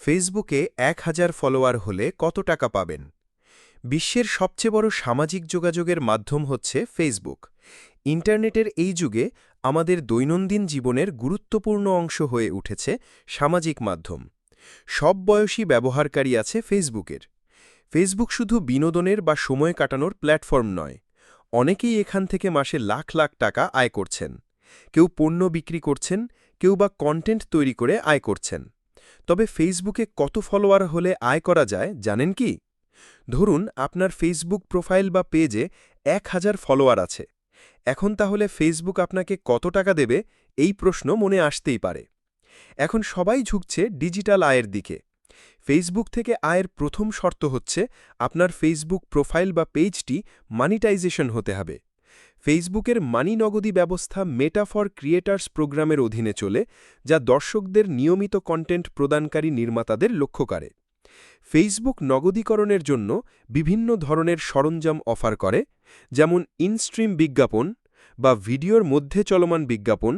ফেসবুকে ১,০০০ ফলোয়ার হলে কত টাকা পাবেন? বিশ্বের সবচেয়ে বড় সামাজিক যোগাযোগের মাধ্যম হচ্ছে ফেসবুক। ইন্টারনেটের এই যুগে আমাদের দৈনন্দিন জীবনের গুরুত্বপূর্ণ অংশ হয়ে উঠেছে সামাজিক মাধ্যম। সব বয়সী ব্যবহারকারী আছে ফেসবুকের। ফেসবুক শুধু বিনোদনের বা সময় কাটানোর প্ল্যাটফর্ম নয়, অনেকেই এখান থেকে মাসে লাখ লাখ টাকা আয় করছেন। কেউ পণ্য বিক্রি করছেন, কেউ বা কন্টেন্ট তৈরি করে আয় করছেন। তবে ফেসবুকে কত ফলোয়ার হলে আয় করা যায় জানেন কি? ধরুন আপনার ফেসবুক প্রোফাইল বা পেজে ১,০০০ ফলোয়ার আছে। এখন তাহলে ফেসবুক আপনাকে কত টাকা দেবে, এই প্রশ্ন মনে আসতেই পারে। এখন সবাই ঝুঁকছে ডিজিটাল আয়ের দিকে। ফেসবুক থেকে আয়ের প্রথম শর্ত হচ্ছে আপনার ফেসবুক প্রোফাইল বা পেজটি মানিটাইজেশন হতে হবে। ফেসবুকের মানি নগদী ব্যবস্থা মেটা ফর ক্রিয়েটার্স প্রোগ্রামের অধীনে চলে, যা দর্শকদের নিয়মিত কন্টেন্ট প্রদানকারী নির্মাতাদের লক্ষ্য করে। ফেসবুক নগদীকরণের জন্য বিভিন্ন ধরনের সরঞ্জাম অফার করে, যেমন ইনস্ট্রিম বিজ্ঞাপন বা ভিডিওর মধ্যে চলমান বিজ্ঞাপন,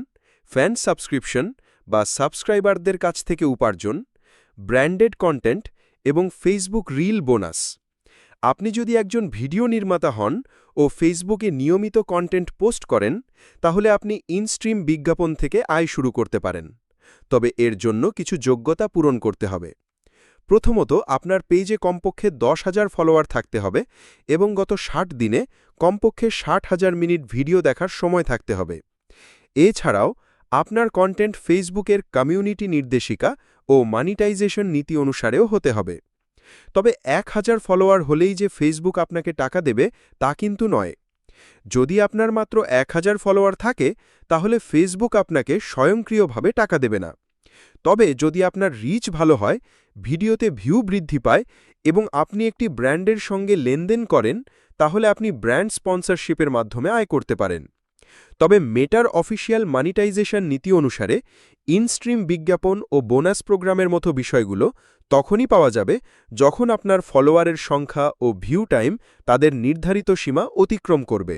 ফ্যান সাবস্ক্রিপশন বা সাবস্ক্রাইবারদের কাছ থেকে উপার্জন, ব্র্যান্ডেড কন্টেন্ট এবং ফেসবুক রিল বোনাস। আপনি যদি একজন ভিডিও নির্মাতা হন ও ফেসবুকে নিয়মিত কন্টেন্ট পোস্ট করেন, তাহলে আপনি ইনস্ট্রিম বিজ্ঞাপন থেকে আয় শুরু করতে পারেন। তবে এর জন্য কিছু যোগ্যতা পূরণ করতে হবে। প্রথমত, আপনার পেজে কমপক্ষে ১০,০০০ ফলোয়ার থাকতে হবে এবং গত ৬০ দিনে কমপক্ষে ৬০,০০০ মিনিট ভিডিও দেখার সময় থাকতে হবে। এছাড়াও আপনার কন্টেন্ট ফেসবুকের কমিউনিটি নির্দেশিকা ও মানিটাইজেশন নীতি অনুসারেও হতে হবে। তবে ১,০০০ ফলোয়ার হলেই যে ফেসবুক আপনাকে টাকা দেবে তা কিন্তু নয়। যদি আপনার মাত্র ১,০০০ ফলোয়ার থাকে, তাহলে ফেসবুক আপনাকে স্বয়ংক্রিয়ভাবে টাকা দেবে না। তবে যদি আপনার রিচ ভালো হয়, ভিডিওতে ভিউ বৃদ্ধি পায় এবং আপনি একটি ব্র্যান্ডের সঙ্গে লেনদেন করেন, তাহলে আপনি ব্র্যান্ড স্পন্সরশিপের মাধ্যমে আয় করতে পারেন। তবে মেটার অফিসিয়াল মানিটাইজেশন নীতি অনুসারে ইনস্ট্রিম বিজ্ঞাপন ও বোনাস প্রোগ্রামের মতো বিষয়গুলো তখনই পাওয়া যাবে যখন আপনার ফলোয়ারের সংখ্যা ও ভিউ টাইম তাদের নির্ধারিত সীমা অতিক্রম করবে।